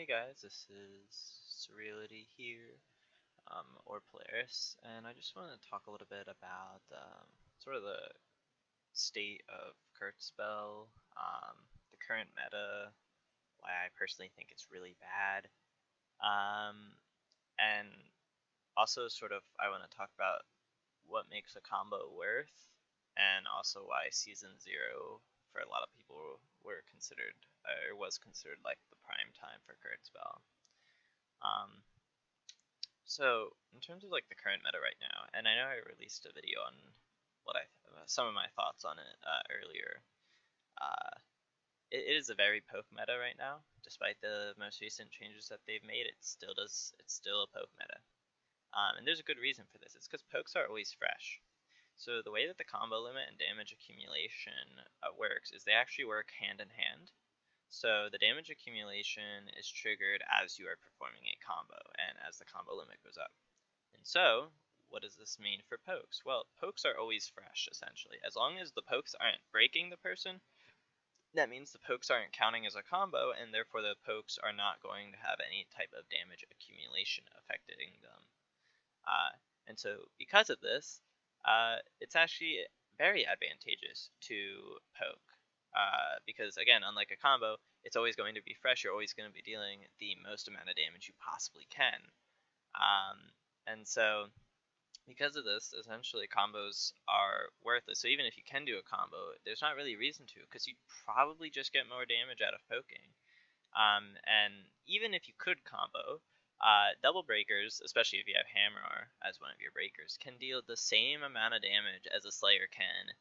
Hey guys, this is Surreality here, or Polaris, and I just want to talk a little bit about sort of the state of Kurtzpel, the current meta, why I personally think it's really bad, um, and also sort of I want to talk about what makes a combo worth, and also why Season 0 for a lot of people were considered, or was considered like the prime time for Kurtzpel. Um, So, in terms of like the current meta right now, and I know I released a video on what some of my thoughts on it earlier. Uh, it is a very poke meta right now, despite the most recent changes that they've made. It's still a poke meta, and there's a good reason for this. It's because pokes are always fresh. So the way that the combo limit and damage accumulation works is they actually work hand in hand. So the damage accumulation is triggered as you are performing a combo, and as the combo limit goes up. And so, what does this mean for pokes? Well, pokes are always fresh, essentially. As long as the pokes aren't breaking the person, that means the pokes aren't counting as a combo, and therefore the pokes are not going to have any type of damage accumulation affecting them. Uh, and so, because of this, it's actually very advantageous to poke. Because, again, unlike a combo, it's always going to be fresh. You're always going to be dealing the most amount of damage you possibly can. Um, and so, because of this, essentially combos are worthless. So even if you can do a combo, there's not really a reason to, because you probably just get more damage out of poking. And even if you could combo, double breakers, especially if you have Hammer as one of your breakers, can deal the same amount of damage as a Slayer can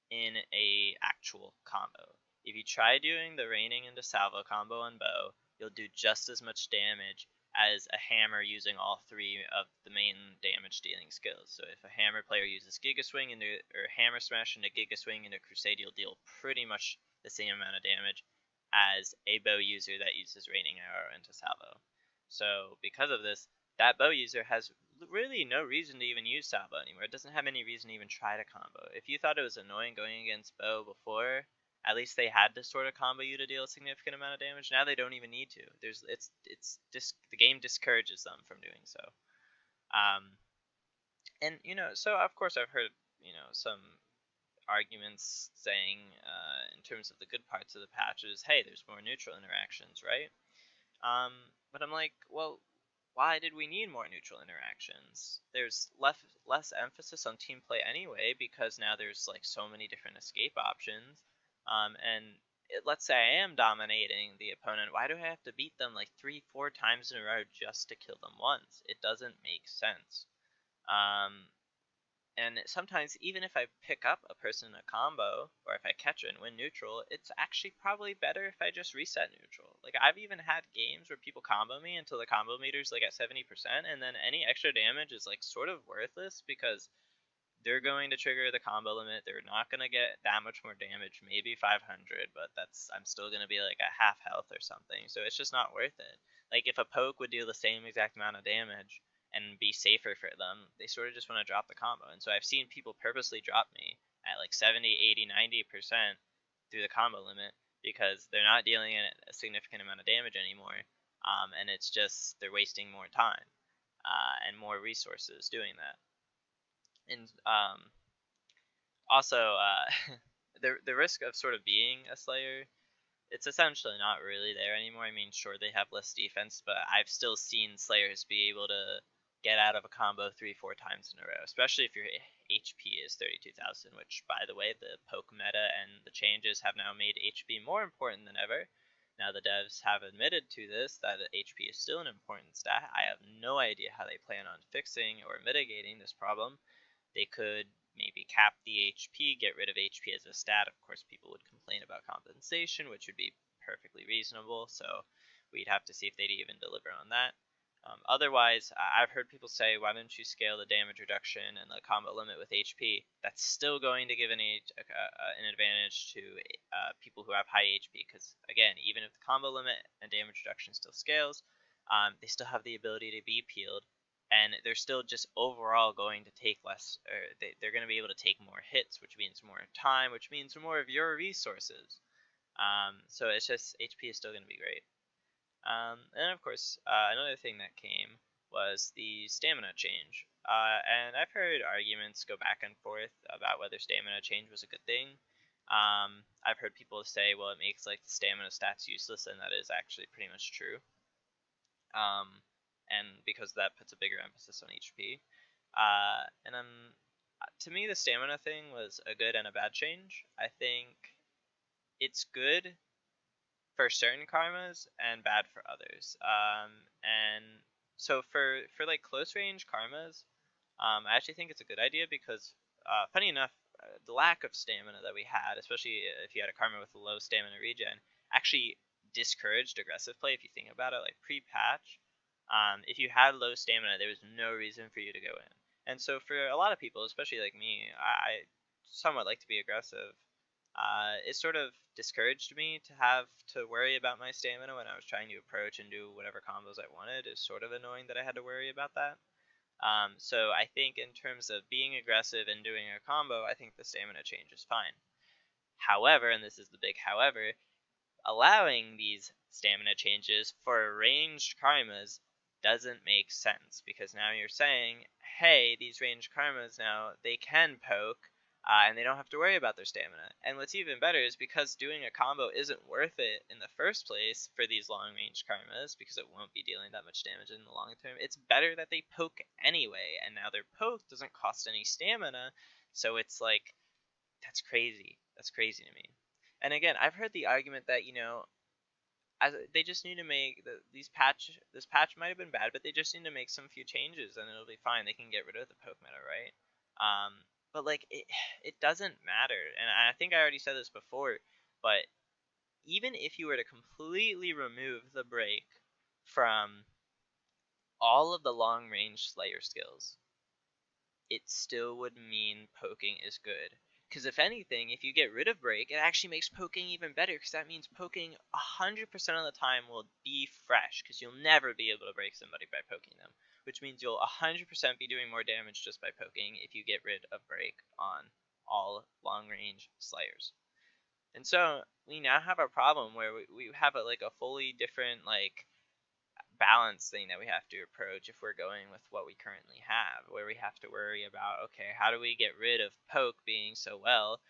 in a actual combo. If you try doing the Raining into Salvo combo on Bow, you'll do just as much damage as a Hammer using all three of the main damage dealing skills. So if a Hammer player uses Giga Swing into, or Hammer Smash into Giga Swing into Crusade, you'll deal pretty much the same amount of damage as a Bow user that uses Raining Arrow into Salvo. So because of this, that Bow user has really no reason to even use Salvo anymore. It doesn't have any reason to even try to combo. If you thought it was annoying going against Bow before, at least they had to sort of combo you to deal a significant amount of damage. Now they don't even need to. It's just the game discourages them from doing so. Um, and so of course I've heard some arguments saying in terms of the good parts of the patches, hey, there's more neutral interactions, right? Um, but I'm like, well, why did we need more neutral interactions? There's less emphasis on team play anyway, because now there's like so many different escape options. And let's say I am dominating the opponent, why do I have to beat them like 3-4 times in a row just to kill them once? It doesn't make sense. Um, and sometimes, even if I pick up a person in a combo, or if I catch it and win neutral, it's actually probably better if I just reset neutral. Like, I've even had games where people combo me until the combo meter's like at 70%, and then any extra damage is like sort of worthless because they're going to trigger the combo limit. They're not going to get that much more damage, maybe 500, but I'm still going to be like at half health or something. So it's just not worth it. Like, if a poke would deal the same exact amount of damage and be safer for them, they sort of just want to drop the combo. And so I've seen people purposely drop me at like 70, 80, 90% through the combo limit because they're not dealing a significant amount of damage anymore. And it's just they're wasting more time and more resources doing that. And also, the risk of sort of being a Slayer, it's essentially not really there anymore. I mean, sure, they have less defense, but I've still seen Slayers be able to get out of a combo 3-4 times in a row, especially if your HP is 32,000, which, by the way, the poke meta and the changes have now made HP more important than ever. Now the devs have admitted to this, that HP is still an important stat. I have no idea how they plan on fixing or mitigating this problem. They could maybe cap the HP, get rid of HP as a stat. Of course, people would complain about compensation, which would be perfectly reasonable, so we'd have to see if they'd even deliver on that. Otherwise, I've heard people say, why don't you scale the damage reduction and the combo limit with HP? That's still going to give an advantage to people who have high HP, because, again, even if the combo limit and damage reduction still scales, they still have the ability to be peeled, and they're still just overall going to take less, or they're going to be able to take more hits, which means more time, which means more of your resources. So it's just HP is still going to be great. And of course, another thing that came was the stamina change. And I've heard arguments go back and forth about whether stamina change was a good thing. I've heard people say, well, it makes like the stamina stats useless, and that is actually pretty much true. And because that puts a bigger emphasis on HP. And to me, the stamina thing was a good and a bad change. I think it's good for certain karmas and bad for others. And so for like close range karmas, I actually think it's a good idea because, funny enough, the lack of stamina that we had, especially if you had a karma with a low stamina regen, actually discouraged aggressive play. If you think about it, like pre-patch, if you had low stamina, there was no reason for you to go in. And so for a lot of people, especially like me, I somewhat like to be aggressive. It sort of discouraged me to have to worry about my stamina when I was trying to approach and do whatever combos I wanted. It's sort of annoying that I had to worry about that. So I think in terms of being aggressive and doing a combo, I think the stamina change is fine. However, and this is the big however, allowing these stamina changes for ranged karmas doesn't make sense, because now you're saying, hey, these ranged karmas now, they can poke, and they don't have to worry about their stamina. And what's even better is because doing a combo isn't worth it in the first place for these long range karmas, because it won't be dealing that much damage in the long term, it's better that they poke anyway, and now their poke doesn't cost any stamina, so it's like, that's crazy. That's crazy to me. And again, I've heard the argument that, they just need to make this patch might have been bad, but they just need to make some few changes and it'll be fine. They can get rid of the poke meta, right? But like it doesn't matter. And I think I already said this before, but even if you were to completely remove the break from all of the long range Slayer skills, it still would mean poking is good. Because if anything, if you get rid of break, it actually makes poking even better, because that means poking 100% of the time will be fresh, because you'll never be able to break somebody by poking them, which means you'll 100% be doing more damage just by poking if you get rid of break on all long range Slayers. And so we now have a problem where we have like a fully different like balance thing that we have to approach if we're going with what we currently have, where we have to worry about, okay, how do we get rid of poke being so well,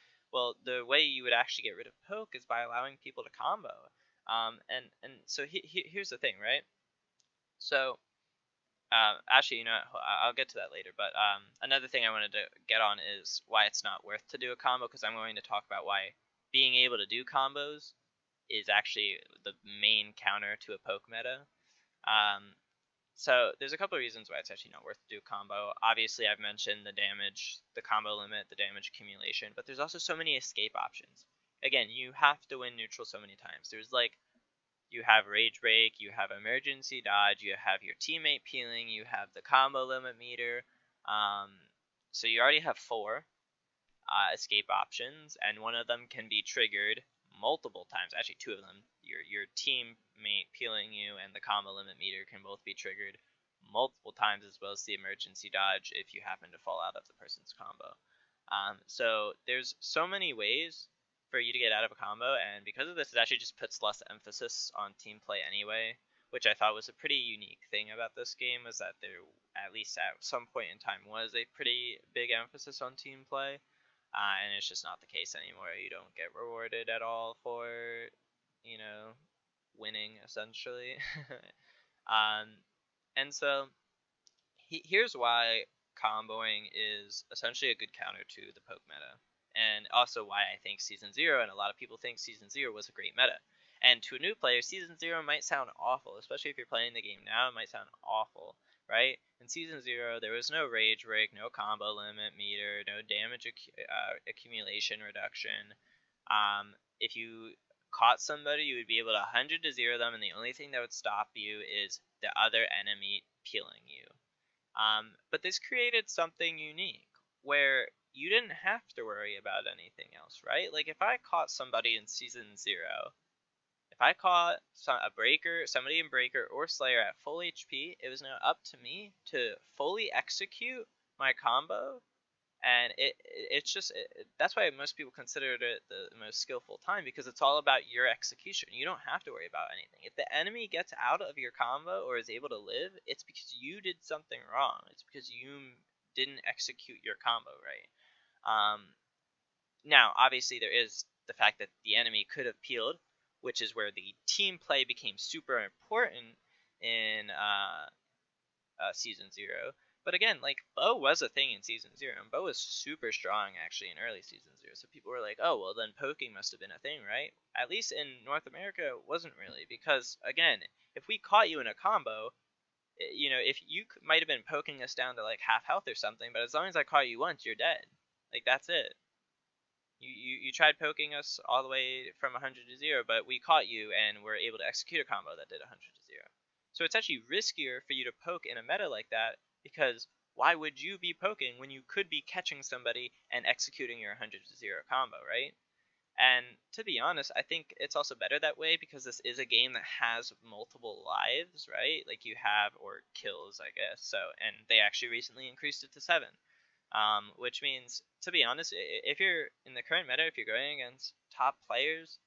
the way you would actually get rid of poke is by allowing people to combo. And so here's the thing, right? So actually, I'll get to that later, but another thing I wanted to get on is why it's not worth to do a combo, because I'm going to talk about why being able to do combos is actually the main counter to a poke meta. So there's a couple of reasons why it's actually not worth to do a combo. Obviously, I've mentioned the damage, the combo limit, the damage accumulation, but there's also so many escape options. Again, you have to win neutral so many times. There's like, you have Rage Break, you have Emergency Dodge, you have your teammate peeling, you have the combo limit meter. So you already have 4 escape options, and one of them can be triggered multiple times. Actually, 2 of them. Your teammate peeling you and the combo limit meter can both be triggered multiple times, as well as the emergency dodge if you happen to fall out of the person's combo. So there's so many ways for you to get out of a combo, and because of this, it actually just puts less emphasis on team play anyway, which I thought was a pretty unique thing about this game, was that there, at least at some point in time, was a pretty big emphasis on team play. And it's just not the case anymore. You don't get rewarded at all for, winning, essentially. um, and so here's why comboing is essentially a good counter to the poke meta, and also why I think Season 0, and a lot of people think Season 0 was a great meta. And to a new player, Season 0 might sound awful, especially if you're playing the game now, it might sound awful, right? In Season 0, there was no Rage Break, no combo limit meter, no damage accumulation reduction. If you caught somebody, you would be able to 100 to 0 them, and the only thing that would stop you is the other enemy peeling you. But this created something unique, where you didn't have to worry about anything else, right? Like, if I caught somebody in Season 0, if I caught somebody in Breaker or Slayer at full HP, it was now up to me to fully execute my combo And that's why most people consider it the most skillful time, because it's all about your execution. You don't have to worry about anything. If the enemy gets out of your combo or is able to live, it's because you did something wrong. It's because you didn't execute your combo right. Now, obviously, there is the fact that the enemy could have peeled, which is where the team play became super important in Season 0. But again, like, Bo was a thing in Season 0, and Bo was super strong, actually, in early Season 0. So people were like, oh, well, then poking must have been a thing, right? At least in North America, it wasn't really, because, again, if we caught you in a combo, if you might have been poking us down to, like, half health or something, but as long as I caught you once, you're dead. Like, that's it. You tried poking us all the way from 100 to 0, but we caught you and were able to execute a combo that did 100 to 0. So it's actually riskier for you to poke in a meta like that, because why would you be poking when you could be catching somebody and executing your 100 to 0 combo, right? And to be honest, I think it's also better that way, because this is a game that has multiple lives, right? Like you have, or kills, I guess. So, and they actually recently increased it to 7. Which means, to be honest, if you're in the current meta, if you're going against top players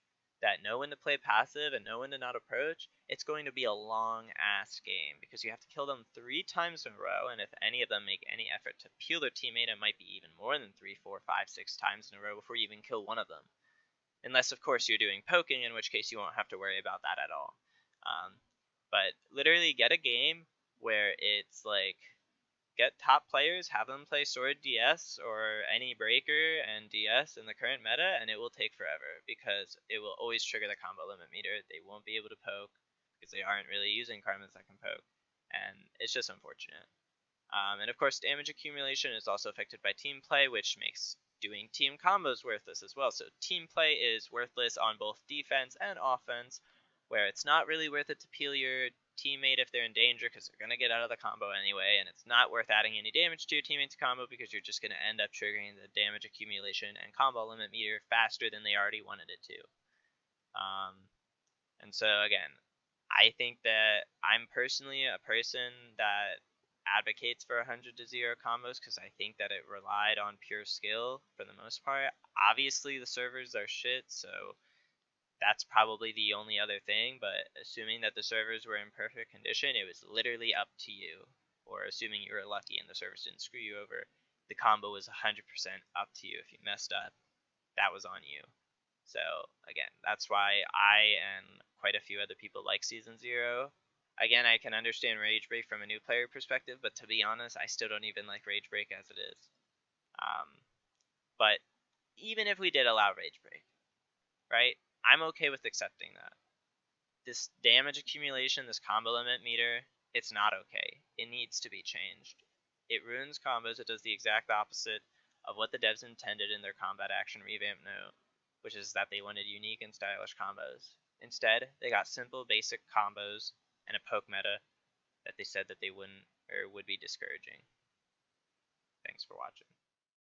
that know when to play passive and know when to not approach, it's going to be a long ass game, because you have to kill them 3 times in a row, and if any of them make any effort to peel their teammate, it might be even more than 3, 4, 5, 6 times in a row before you even kill one of them. Unless, of course, you're doing poking, in which case you won't have to worry about that at all. But literally get a game where it's like, get top players, have them play Sword DS or any Breaker and DS in the current meta, and it will take forever, because it will always trigger the combo limit meter. They won't be able to poke because they aren't really using Karmas that can poke, and it's just unfortunate. And of course, damage accumulation is also affected by team play, which makes doing team combos worthless as well. So team play is worthless on both defense and offense, where it's not really worth it to peel your teammate if they're in danger, because they're going to get out of the combo anyway, and it's not worth adding any damage to your teammate's combo, because you're just going to end up triggering the damage accumulation and combo limit meter faster than they already wanted it to. And so again, I think that I'm personally a person that advocates for 100 to 0 combos, because I think that it relied on pure skill for the most part. Obviously, the servers are shit, so that's probably the only other thing, but assuming that the servers were in perfect condition, it was literally up to you. Or assuming you were lucky and the servers didn't screw you over, the combo was 100% up to you. If you messed up, that was on you. So again, that's why I and quite a few other people like Season 0. Again, I can understand Rage Break from a new player perspective, but to be honest, I still don't even like Rage Break as it is. But even if we did allow Rage Break, right, I'm okay with accepting that. This damage accumulation, this combo limit meter, it's not okay. It needs to be changed. It ruins combos. It does the exact opposite of what the devs intended in their combat action revamp note, which is that they wanted unique and stylish combos. Instead, they got simple, basic combos and a poke meta that they said that they wouldn't, or would be discouraging. Thanks for watching.